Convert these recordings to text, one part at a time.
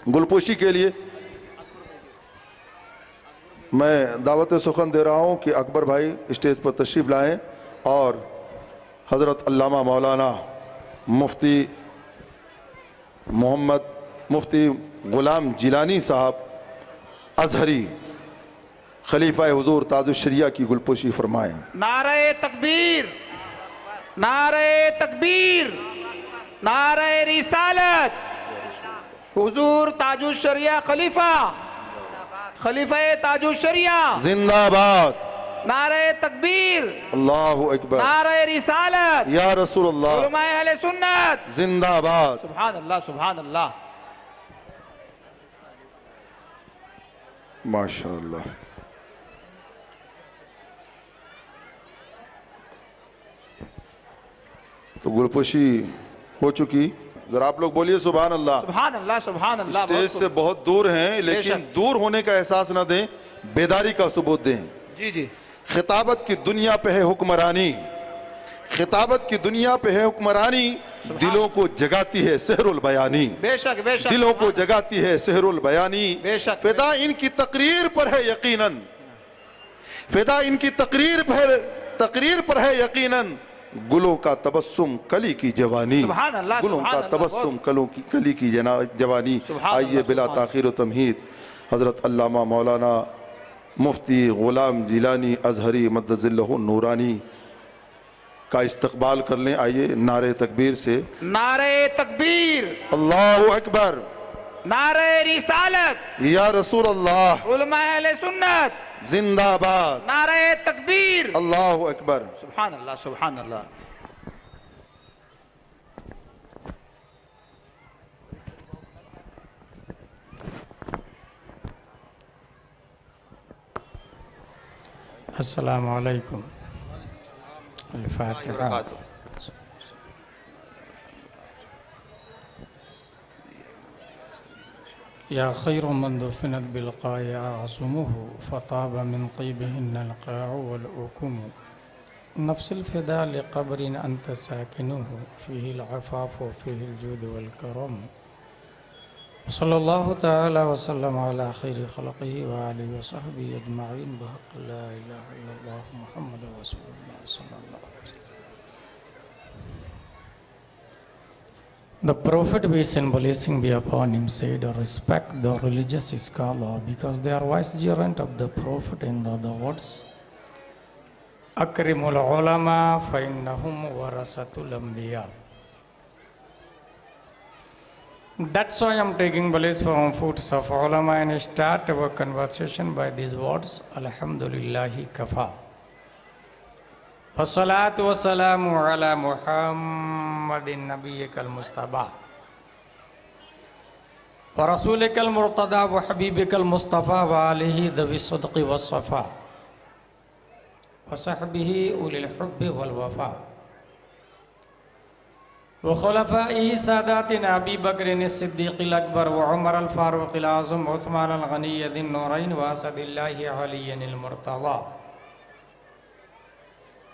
गुलपोशी के लिए मैं दावत सुखन दे रहा हूँ कि अकबर भाई स्टेज पर तशरीफ़ लाएं और हज़रत अल्लामा मौलाना मुफ्ती मोहम्मद मुफ्ती ग़ुलाम जिलानी साहब अज़हरी खलीफा हुज़ूर ताजुश्शरिया की गुलपोशी फरमाएं। नारे तकबीर, नारे तकबीर, नारे रिसालत। हुजूर ताजुश्शरिया खलीफा, खलीफा ताजुश्शरिया जिंदाबाद। नारे तकबीर, अल्लाहु अकबर, नारे रिसालत, या रसूलुल्लाह, उलमाए अहले सुन्नत जिंदाबाद। सुभान अल्लाह, सुभान अल्लाह। माशाअल्लाह। तो गुलपोशी हो चुकी, जरा आप लोग बोलिए सुभान अल्लाह। सुभान अल्लाह, सुभान अल्लाह। स्टेज से बहुत दूर हैं, लेकिन दूर होने का एहसास ना दें, बेदारी का सबूत दें। जी जी। खिताबत की दुनिया पे है हुक्मरानी, खिताबत की दुनिया पे है हुक्मरानी, दिलों को जगाती है सहरुल बयानी। बेशक बेशक, दिलों को जगाती है सहरुल बयानी। बेशक। फिदा इनकी तकरीर पर है यकीनन, फिदा इनकी तकरीर पर है यकीनन, गुलों का तबस्सुम कली की जवानी। गुलों का तबस्सुम कली की जवानी। आइए बिला ताखीर व तमहीद हज़रत अल्लामा मौलाना मुफ्ती ग़ुलाम जिलानी अज़हरी मद्दज़िल्लहु नूरानी का इस्तक़बाल कर लें। आइए नारे तकबीर से। नारे तकबीर, अल्लाहु अकबर, नारे रिसालत, या रसूल अल्लाह, उलमाए अहले सुन्नत जिंदाबाद। नारे तकबीर, अल्लाहु अकबर। सुभान अल्लाह, सुभान अल्लाह। अस्सलामु अलैकुम। अल-फातिहा। या खैर मन दुफिनत बिलक़ाय आसमुहु फ़ताब मिन क़ीबिहिन्नल क़ाअु वल उकुमु नफ्सिल फ़िदा लिक़ब्रिन अंत साकिनुहु फ़ीहिल अफ़ाफ़ु फ़ीहिल जूद वल करम। सल्लल्लाहु तआला व सल्लम अला खैरि ख़ल्क़िही व आलिहि व सहबिही अजमईन बहक़ ला इलाहा इल्लल्लाह मुहम्मदुर रसूलुल्लाह सल्लल्लाहु अलैहि वसल्लम। The Prophet, peace and blessing be upon him, said, respect the religious scholar because they are vicegerent of the Prophet. In the other words, Akrimul ulama fa innahum warasatul anbiya. That's why I'm taking place from foots of ulama and start our conversation by these words, Alhamdulillahi kafa. Wassalatu wassalamu ala Muhammadin nabiyyikal Mustafa wa rasulikal murtada wa habibikal Mustafa wa alihi dhawi sidqi was safa wa sahbihi ulil hubbi wal wafa wa khulafaihi sadatina Abi Bakrin as-Siddiqil Akbar wa Umar al-Faruqil Azam wa Uthman al-Ghaniyyadin Nurain wa Asadillahi Aliyyin al-Murtada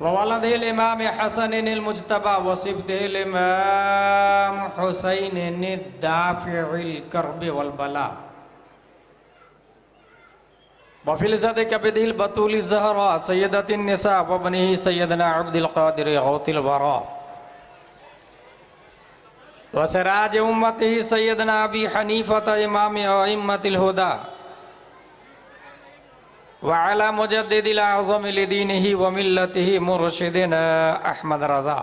ववालद इमाम हसन मुजतबा वसिबत इमाम हुसैन दाफ़िल कर्ब वल बला वफिलज़द कबिदिल बतूल ज़हरा सय्यदतिन निसा वबनिही सय्यदना अब्दुल क़ादिर गौतिल वरा वसराज उम्मतिही सय्यदना अबी हनीफ़त इमाम अइम्मतिल हुदा वअला मुजद्दिदिल आज़म लिदीनिही व मिल्लतिही मुर्शिदिना अहमद रज़ा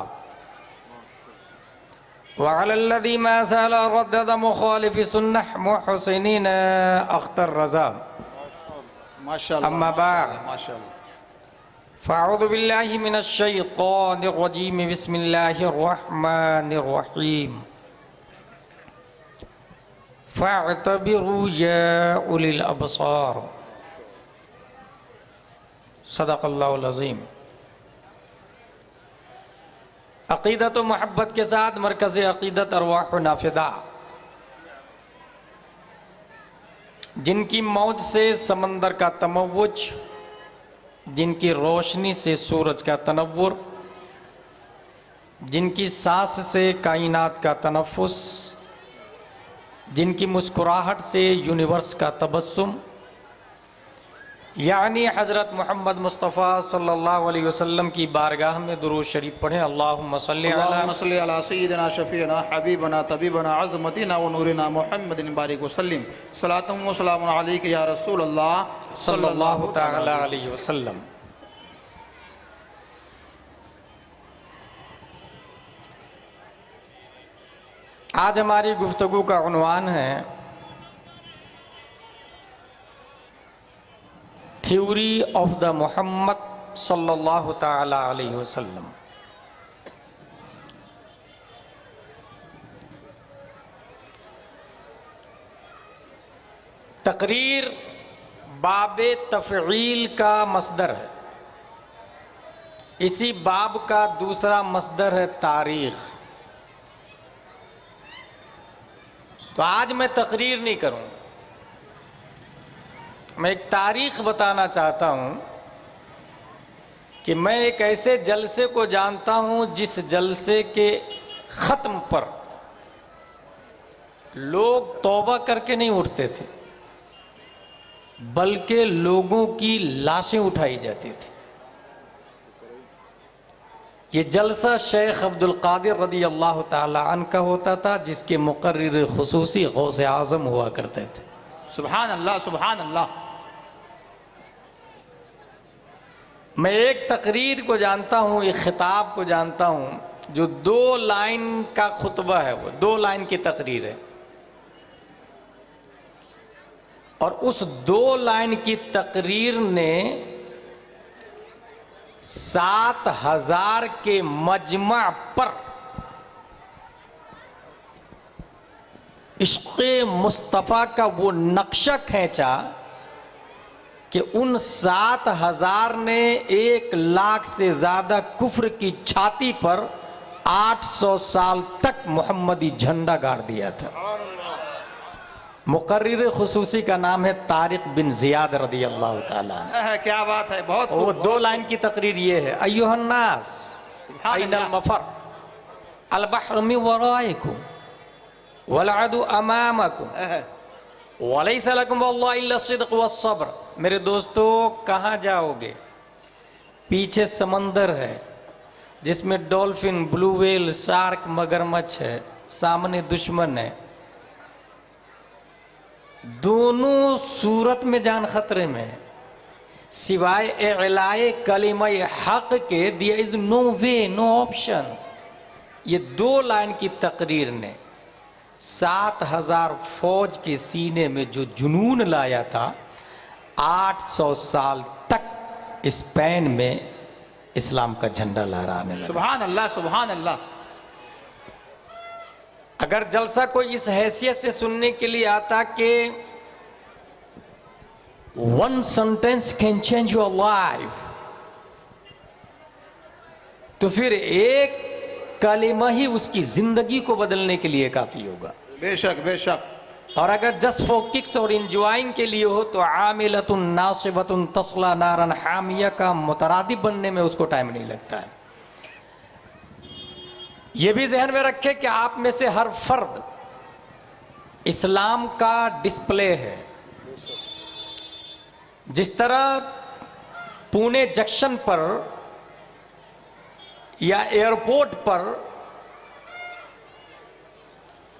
वअला अल्लज़ी मा ज़ाला रद्दद मुखालिफ़ि सुन्नह मुहसिनीन अख्तर रज़ा माशाअल्लाह। अम्मा बाद माशाअल्लाह। फ़अऊज़ु बिल्लाहि मिनश शैतानिर रजीम बिस्मिल्लाहिर रहमानिर रहीम फ़अतबिरू या उलिल अबसार सदक़ल्लाहुल अज़ीम। अक़ीदत व मोहब्बत के साथ मरकज़ अक़ीदत अरवाह नाफिदा, जिनकी मौज से समंदर का तमव्वुज, जिनकी रोशनी से सूरज का तनव्वुर, जिनकी सांस से कायनात का तनफ़ुस, जिनकी मुस्कुराहट से यूनिवर्स का तबस्सुम, यानी हज़रत मोहम्मद मुस्तफ़ा सल्लल्लाहु अलैहि वसल्लम की बारगाह में दुरूद शरीफ पढ़ें। अल्लाहुम्मा सल्ली अला सय्यिदिना शफ़ीना हबीबना तबीबना अज़मतिना व नूरिना मुहम्मदिन बारिक वसल्लिम सलातुम व सलामुन अलैका या रसूल अल्लाह सल्लल्लाहु तआला अलैहि वसल्लम। आज हमारी गुफ्तगू का उन्वान है थ्योरी ऑफ द मोहम्मद सल्लल्लाहु तआला अलैहि वसल्लम। तकरीर बाबे तफ़ईल का मसदर है। इसी बाब का दूसरा मसदर है तारीख़। तो आज मैं तकरीर नहीं करूँगा, मैं एक तारीख़ बताना चाहता हूँ कि मैं एक ऐसे जलसे को जानता हूँ जिस जलसे के ख़त्म पर लोग तौबा करके नहीं उठते थे, बल्कि लोगों की लाशें उठाई जाती थी। ये जलसा शेख अब्दुल कादिर रदी अल्लाह ताला अन का होता था, जिसके मुकर्रिर खुसूसी गौसे आज़म हुआ करते थे। सुभान अल्लाह सुभान अल्लाह। मैं एक तकरीर को जानता हूँ, एक खिताब को जानता हूँ जो 2 लाइन का खुतबा है, वो 2 लाइन की तकरीर है, और उस 2 लाइन की तकरीर ने 7000 के मजमा पर इश्क़े मुस्तफ़ा का वो नक्शा खींचा कि उन 7000 ने 1 लाख से ज़्यादा कुफ्र की छाती पर 800 साल तक मोहम्मदी झंडा गाड़ दिया था। मुकर्रिर खुसूसी का नाम है तारिक बिन ज़ियाद रदी अल्लाह ताला। क्या बात है, बहुत वो 2 लाइन की तकरीर ये है, अय्युहन्नास ऐनल मफर अल बहर मिन वराइकुम वल अदु अमामकुम वलैसा लकुम वल्लाहि इल्ला सिद्क़ वस्सब्र। मेरे दोस्तों, कहाँ जाओगे? पीछे समंदर है जिसमें डॉल्फिन, ब्लू व्हेल, शार्क, मगरमच्छ है, सामने दुश्मन है। दोनों सूरत में जान खतरे में है। सिवाय इलाए कलिमा हक के there is no way, no option. ये 2 लाइन की तकरीर ने 7000 फौज के सीने में जो जुनून लाया था, 800 साल तक स्पेन में इस्लाम का झंडा लहराने लगा। सुभान अल्लाह सुभान अल्लाह। अगर जलसा कोई इस हैसियत से सुनने के लिए आता कि 1 sentence can change your life, तो फिर एक कलिमा ही उसकी जिंदगी को बदलने के लिए काफी होगा। बेशक बेशक। और अगर जस्ट फॉर किक्स और इंजॉइंग के लिए हो तो आमिलतुन नासिबतुन तस्ला नारन हामिया का मुतरादिब बनने में उसको टाइम नहीं लगता है। ये भी जहन में रखें कि आप में से हर फर्द इस्लाम का डिस्प्ले है। जिस तरह पुणे जंक्शन पर या एयरपोर्ट पर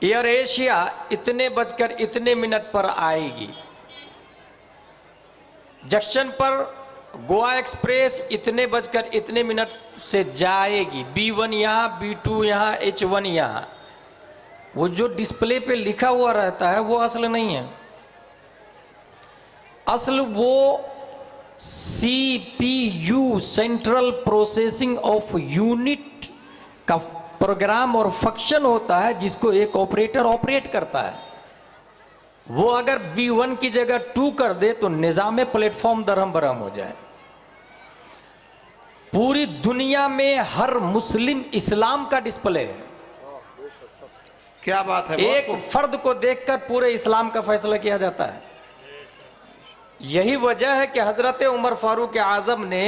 एयर एशिया इतने बजकर इतने मिनट पर आएगी, जंक्शन पर गोवा एक्सप्रेस इतने बजकर इतने मिनट से जाएगी, B1 यहाँ, B2 यहाँ, H1 यहाँ, वो जो डिस्प्ले पे लिखा हुआ रहता है वो असल नहीं है। असल वो CPU central processing of unit का प्रोग्राम और फंक्शन होता है, जिसको एक ऑपरेटर ऑपरेट करता है। वो अगर B1 की जगह 2 कर दे तो निजाम प्लेटफॉर्म दरहम बरहम हो जाए। पूरी दुनिया में हर मुस्लिम इस्लाम का डिस्प्ले है। क्या बात है। एक फर्द को देखकर पूरे इस्लाम का फैसला किया जाता है। यही वजह है कि हजरत उमर फारूक आजम ने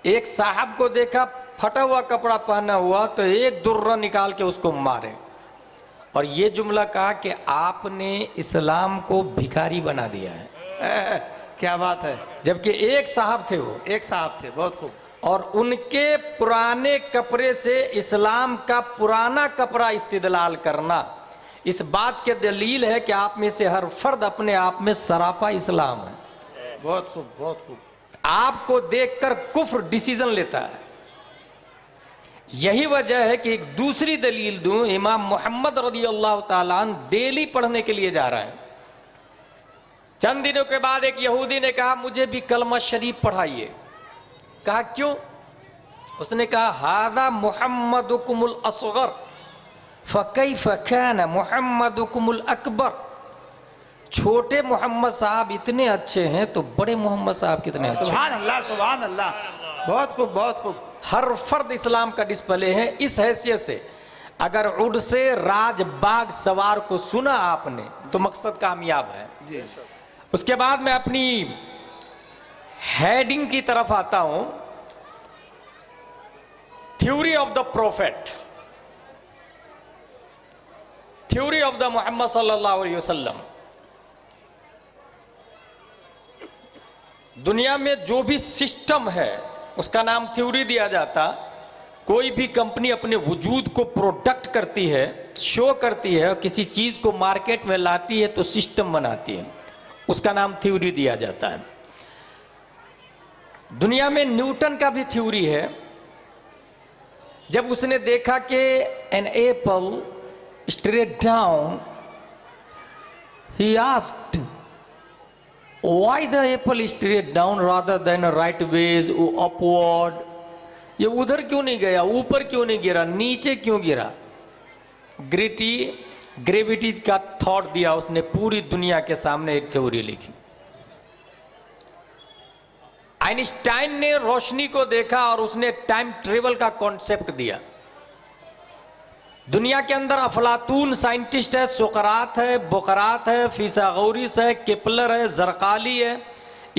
एक साहब को देखा फटा हुआ कपड़ा पहना हुआ, तो एक दुर्रा निकाल के उसको मारे और ये जुमला कहा कि आपने इस्लाम को भिखारी बना दिया है। क्या बात है। जबकि एक साहब थे, वो एक साहब थे, बहुत खूब। और उनके पुराने कपड़े से इस्लाम का पुराना कपड़ा इस्तेदलाल करना इस बात के दलील है कि आप में से हर फर्द अपने आप में सरापा इस्लाम है। बहुत खूब, बहुत खूब। आपको देखकर कुफ्र डिसीजन लेता है। यही वजह है कि एक दूसरी दलील दूं, इमाम मोहम्मद रज़ी अल्लाह ताला अन्हु डेली पढ़ने के लिए जा रहे हैं। चंद दिनों के बाद एक यहूदी ने कहा मुझे भी कलमा शरीफ पढ़ाइए। कहा क्यों? उसने कहा हादा मुहम्मदुकुमुल असगर फकैफ कान मुहम्मदुकुमुल अकबर। छोटे मोहम्मद साहब इतने अच्छे हैं तो बड़े मोहम्मद साहब कितने अच्छे। सुभान अल्लाह, सुभान अल्लाह। बहुत खूब, बहुत खूब। हर फर्द इस्लाम का डिस्प्ले है। इस हैसियत से अगर उड़ से राजबाग सवार को सुना आपने तो मकसद कामयाब है जी। उसके बाद मैं अपनी हेडिंग की तरफ आता हूं। Theory of the prophet, theory of the Muhammad सल्लल्लाहु अलैहि वसल्लम। दुनिया में जो भी सिस्टम है उसका नाम थ्योरी दिया जाता। कोई भी कंपनी अपने वजूद को प्रोडक्ट करती है, शो करती है, किसी चीज को मार्केट में लाती है तो सिस्टम बनाती है, उसका नाम थ्योरी दिया जाता है। दुनिया में न्यूटन का भी थ्योरी है। जब उसने देखा कि an apple straight down, he asked why the apple straight down rather than right ways upward. ये उधर क्यों नहीं गया, ऊपर क्यों नहीं गिरा, नीचे क्यों गिरा? ग्रेविटी का थॉट दिया उसने, पूरी दुनिया के सामने एक थ्योरी लिखी। आइंस्टाइन ने रोशनी को देखा और उसने टाइम ट्रेवल का कॉन्सेप्ट दिया। दुनिया के अंदर अफलातून साइंटिस्ट है, सुकरात है, बोकरात है, फिसागोरिस है, केपलर है, जरकाली है,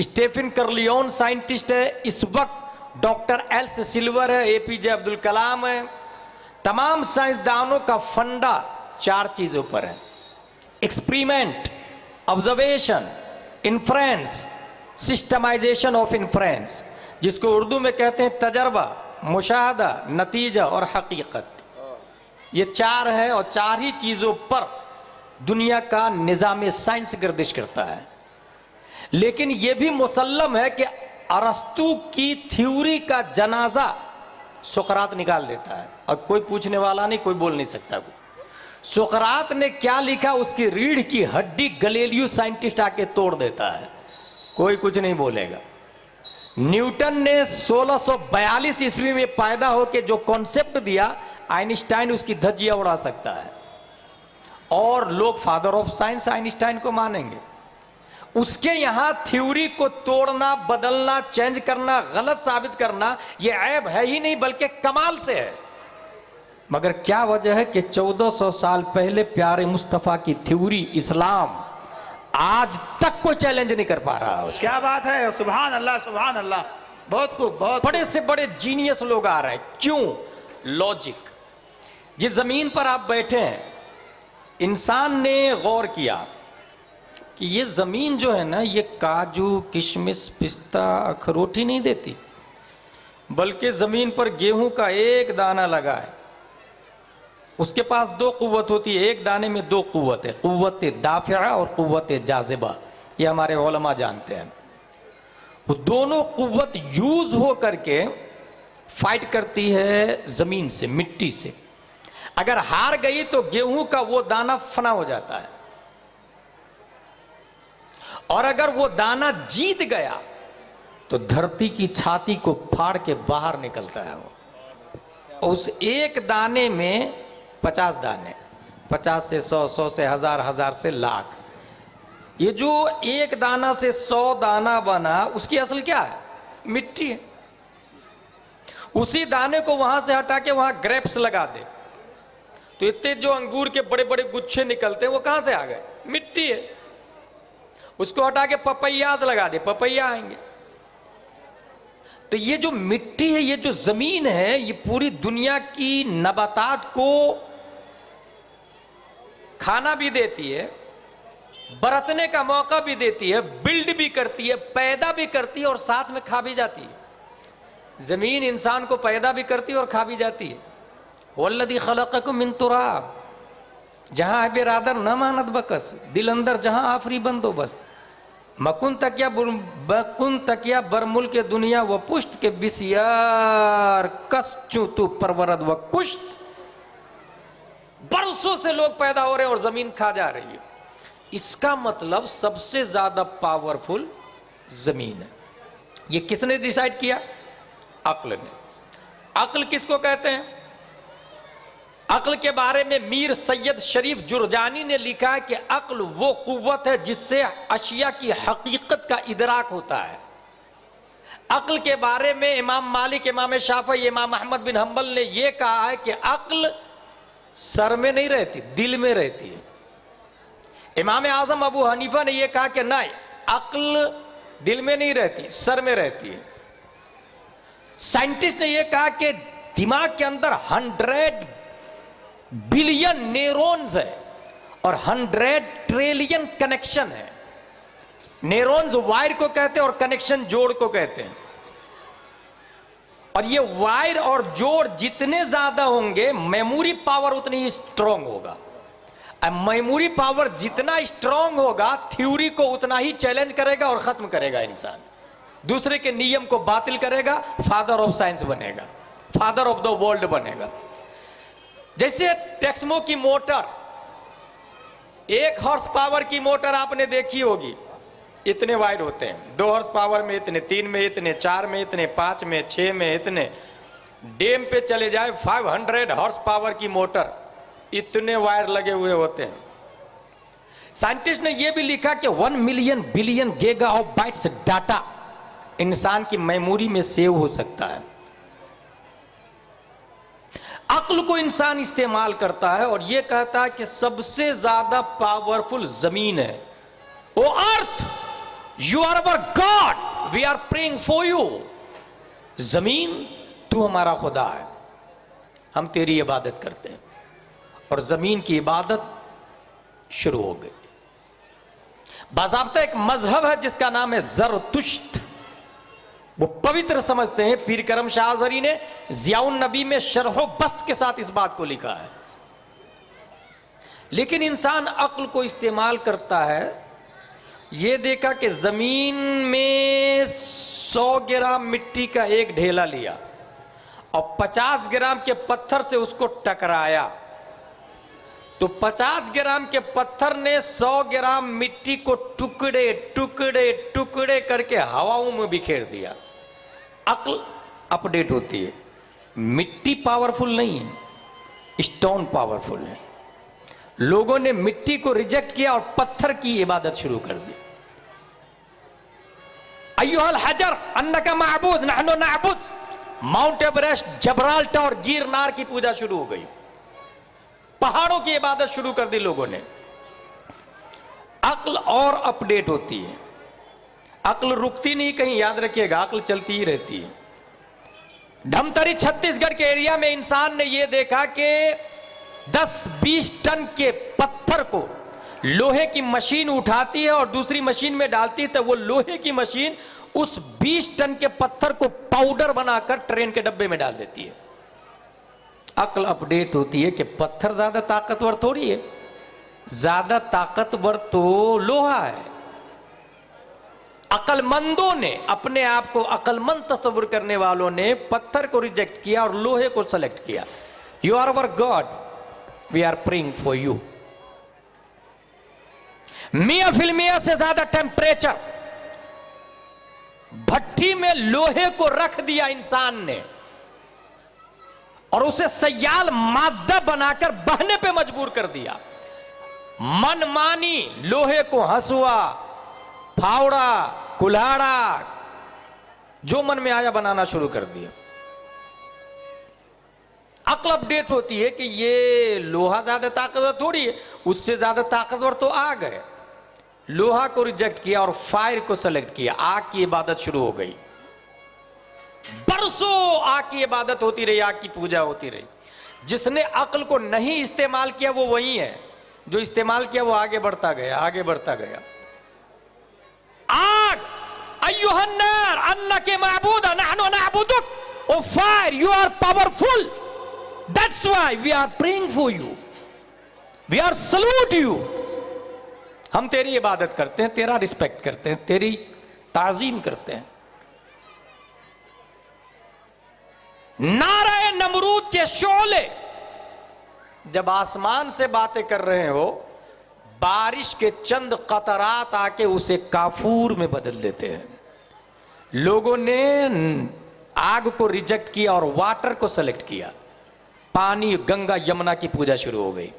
स्टेफन कर्लियोन साइंटिस्ट है, इस वक्त डॉक्टर एल्स सिल्वर है, एपीजे अब्दुल कलाम है। तमाम साइंसदानों का फंडा चार चीजों पर है: experiment, observation, inference, systemization of inference, जिसको उर्दू में कहते हैं तजर्बा, मुशाहदा, नतीजा और हकीकत। ये चार है और चार ही चीजों पर दुनिया का निजाम साइंस गर्दिश करता है। लेकिन यह भी मुसल्लम है कि अरस्तु की थ्योरी का जनाजा सुकरात निकाल देता है और कोई पूछने वाला नहीं, कोई बोल नहीं सकता। सुकरात ने क्या लिखा उसकी रीढ़ की हड्डी गैलीलियो साइंटिस्ट आके तोड़ देता है, कोई कुछ नहीं बोलेगा। न्यूटन ने 1642 ईस्वी में पैदा होकर जो कॉन्सेप्ट दिया, आइंस्टाइन उसकी धज्जियां उड़ा सकता है और लोग फादर ऑफ साइंस आइंस्टाइन को मानेंगे। उसके यहां थ्योरी को तोड़ना, बदलना, चेंज करना, गलत साबित करना यह ऐब है ही नहीं बल्कि कमाल से है। मगर क्या वजह है कि 1400 साल पहले प्यारे मुस्तफा की थ्योरी इस्लाम आज तक कोई चैलेंज नहीं कर पा रहा है। क्या बात है, सुभान अल्लाह, सुभान अल्लाह। बहुत खूब, बहुत बड़े से बड़े जीनियस लोग आ रहे हैं। क्यों? लॉजिक। जिस जमीन पर आप बैठे हैं, इंसान ने गौर किया कि ये जमीन जो है ना, ये काजू, किशमिश, पिस्ता, अखरोट ही नहीं देती, बल्कि जमीन पर गेहूं का एक दाना लगा है। उसके पास दो कुव्वत होती है, एक दाने में दो कुव्वत है, कुव्वत दाफिया और कुव्वत जाज़िबा। ये हमारे उलमा जानते हैं। वो दोनों कुव्वत यूज हो करके फाइट करती है जमीन से, मिट्टी से। अगर हार गई तो गेहूं का वो दाना फना हो जाता है, और अगर वो दाना जीत गया तो धरती की छाती को फाड़ के बाहर निकलता है वो। उस एक दाने में 50 दाने, 50 से 100, 100 से 1000, 1000 से लाख। ये जो एक दाना से 100 दाना बना, उसकी असल क्या है? मिट्टी है। उसी दाने को वहां से हटा के वहां ग्रेप्स लगा दे तो इतने जो अंगूर के बड़े बड़े गुच्छे निकलते हैं वो कहां से आ गए? मिट्टी है। उसको हटा के पपैयाज लगा दे, पपैया आएंगे। तो ये जो मिट्टी है, ये जो जमीन है, ये पूरी दुनिया की नबातात को खाना भी देती है, बरतने का मौका भी देती है, बिल्ड भी करती है, पैदा भी करती है और साथ में खा भी जाती है। जमीन इंसान को पैदा भी करती है और खा भी जाती है। वल्लदी खलक़कुम मिन तुराब, जहां बिरादर न मानत बकस, दिल अंदर जहां आफरी बंदोबस्त, मकुन तकिया बरमुल के दुनिया व पुष्ट के बिसियार कस चू तू परवरद व कुश्त। बरसों से लोग पैदा हो रहे हैं और जमीन खा जा रही है। इसका मतलब सबसे ज्यादा पावरफुल जमीन है। ये किसने डिसाइड किया? अक्ल ने। अक्ल किसको कहते हैं? अक्ल के बारे में मीर सैयद शरीफ जुरजानी ने लिखा है कि अक्ल वो कुव्वत है जिससे अशिया की हकीकत का इदराक होता है। अक्ल के बारे में इमाम मालिक, इमाम शाफी, इमाम अहमद बिन हंबल ने यह कहा है कि अक्ल सर में नहीं रहती, दिल में रहती है। इमाम आजम अबू हनीफा ने यह कहा कि नहीं, अक्ल दिल में नहीं रहती, सर में रहती है। साइंटिस्ट ने यह कहा कि दिमाग के अंदर 100 बिलियन न्यूरॉन्स है और 100 ट्रिलियन कनेक्शन है। न्यूरॉन्स वायर को कहते हैं और कनेक्शन जोड़ को कहते हैं। और ये वायर और जोड़ जितने ज्यादा होंगे, मेमोरी पावर उतनी ही स्ट्रांग होगा। मेमोरी पावर जितना स्ट्रांग होगा, थ्योरी को उतना ही चैलेंज करेगा और खत्म करेगा। इंसान दूसरे के नियम को बातिल करेगा, फादर ऑफ साइंस बनेगा, फादर ऑफ द वर्ल्ड बनेगा। जैसे टेक्समो की मोटर, 1 हॉर्स पावर की मोटर आपने देखी होगी, इतने वायर होते हैं। 2 हॉर्स पावर में इतने, 3 में इतने, 4 में इतने, 5 में, 6 में इतने। डैम पे चले जाए 500 हॉर्स पावर की मोटर, इतने वायर लगे हुए होते हैं। साइंटिस्ट ने यह भी लिखा कि 1 million billion giga of bytes data इंसान की मेमोरी में सेव हो सकता है। अक्ल को इंसान इस्तेमाल करता है और यह कहता है कि सबसे ज्यादा पावरफुल जमीन है। O earth, you are our God, we are praying for you. जमीन, तू हमारा खुदा है, हम तेरी इबादत करते हैं। और जमीन की इबादत शुरू हो गई। बाज़ाब्ता एक मजहब है जिसका नाम है ज़रतुश्त। वो पवित्र समझते हैं। पीर करम शाह अज़हरी ने ज़ियाउन नबी में शरहो बस्त के साथ इस बात को लिखा है। लेकिन इंसान अक्ल को इस्तेमाल करता है। ये देखा कि जमीन में 100 ग्राम मिट्टी का एक ढेला लिया और 50 ग्राम के पत्थर से उसको टकराया, तो 50 ग्राम के पत्थर ने 100 ग्राम मिट्टी को टुकड़े टुकड़े टुकड़े करके हवाओं में बिखेर दिया। अक्ल अपडेट होती है। मिट्टी पावरफुल नहीं है, स्टोन पावरफुल है। लोगों ने मिट्टी को रिजेक्ट किया और पत्थर की इबादत शुरू कर दी। अय्युहल हजर अन्नका माबूद नहनु नाबुद। माउंट एवरेस्ट, जबराल्टर और गिरनार की पूजा शुरू हो गई। पहाड़ों की इबादत शुरू कर दी लोगों ने। अक्ल और अपडेट होती है। अक्ल रुकती नहीं कहीं, याद रखिएगा, अक्ल चलती ही रहती है। धमतरी छत्तीसगढ़ के एरिया में इंसान ने यह देखा कि 10-20 टन के पत्थर को लोहे की मशीन उठाती है और दूसरी मशीन में डालती है, तो वो लोहे की मशीन उस 20 टन के पत्थर को पाउडर बनाकर ट्रेन के डब्बे में डाल देती है। अक्ल अपडेट होती है कि पत्थर ज्यादा ताकतवर थोड़ी है, ज्यादा ताकतवर तो लोहा है। अक्लमंदों ने, अपने आप को अक्लमंद तस्वुर करने वालों ने पत्थर को रिजेक्ट किया और लोहे को सेलेक्ट किया। You are our God, we are praying for you. मियां फिल्मिया से ज्यादा टेम्परेचर भट्टी में लोहे को रख दिया इंसान ने और उसे सयाल मादा बनाकर बहने पे मजबूर कर दिया। मनमानी लोहे को हंसुआ, फावड़ा, कुल्हाड़ा, जो मन में आया बनाना शुरू कर दिया। अक्ल अपडेट होती है कि ये लोहा ज्यादा ताकतवर थोड़ी है, उससे ज्यादा ताकतवर तो आग है। लोहा को रिजेक्ट किया और फायर को सेलेक्ट किया। आग की इबादत शुरू हो गई। बरसों आग की इबादत होती रही, आग की पूजा होती रही। जिसने अक्ल को नहीं इस्तेमाल किया वो वही है जो इस्तेमाल किया वो आगे बढ़ता गया, आगे बढ़ता गया। आग, अय्युहन्नार अन्नके माबूदा नहनु नअबुदुक, O fire you are powerful, that's why we are praying for you, we are salute you. हम तेरी इबादत करते हैं, तेरा रिस्पेक्ट करते हैं, तेरी ताजीम करते हैं। नारे नमरूद के शोले जब आसमान से बातें कर रहे हो, बारिश के चंद कतरात आके उसे काफूर में बदल देते हैं। लोगों ने आग को रिजेक्ट किया और वाटर को सेलेक्ट किया। पानी, गंगा यमुना की पूजा शुरू हो गई,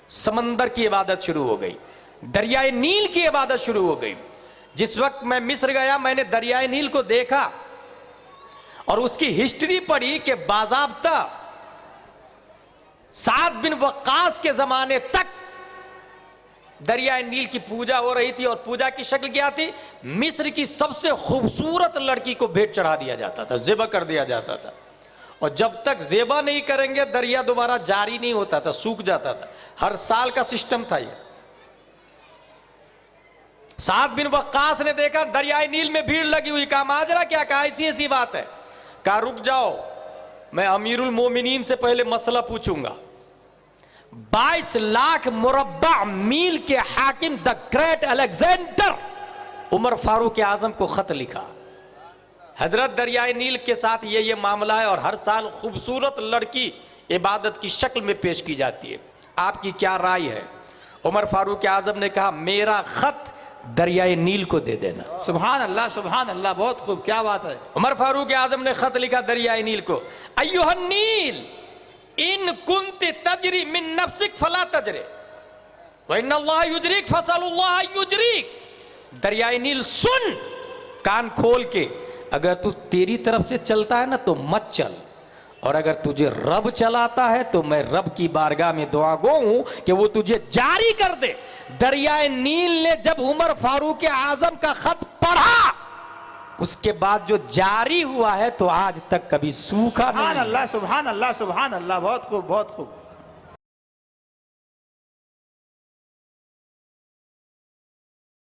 समंदर की इबादत शुरू हो गई, दरियाए नील की इबादत शुरू हो गई। जिस वक्त मैं मिस्र गया, मैंने दरियाए नील को देखा और उसकी हिस्ट्री पढ़ी कि बाज़ाब्ता साद बिन वक्कास के जमाने तक दरियाए नील की पूजा हो रही थी। और पूजा की शक्ल क्या थी? मिस्र की सबसे खूबसूरत लड़की को भेंट चढ़ा दिया जाता था, ज़िबा कर दिया जाता था। और जब तक ज़िबा नहीं करेंगे दरिया दोबारा जारी नहीं होता था, सूख जाता था। हर साल का सिस्टम था ये। साद बिन वक्कास ने देखा दरियाए नील में भीड़ लगी हुई, कहा माजरा क्या? कहा ऐसी ऐसी बात है। कहा रुक जाओ, मैं अमीरुल मोमिनीन से पहले मसला पूछूंगा। 22 लाख मुरब्बा मील के हाकिम द ग्रेट अलेक्जेंडर उमर फारूक आजम को खत लिखा, हजरत दरियाए नील के साथ ये मामला है और हर साल खूबसूरत लड़की इबादत की शक्ल में पेश की जाती है, आपकी क्या राय है? उमर फारूक आजम ने कहा मेरा खत दरियाए नील को दे देना। सुभान अल्लाह, बहुत खूब, क्या बात है। उमर फारूक आजम ने खत लिखा दरियाए नील को, अय्युहन नील इन कुंत तजरी मिन नफ्सिक फला तजरे व इन्नल्लाह युजरिक फसलुल्लाह युजरिक। दरियाए नील सुन कान खोल के, अगर तू तेरी तरफ से चलता है ना तो मत चल, और अगर तुझे रब चलाता है तो मैं रब की बारगाह में दुआ गो हूं कि वो तुझे जारी कर दे। दरियाए नील ने जब उमर फारूक आजम का खत पढ़ा, उसके बाद जो जारी हुआ है तो आज तक कभी सूखा नहीं। सुभान अल्लाह, बहुत खूब, बहुत खूब।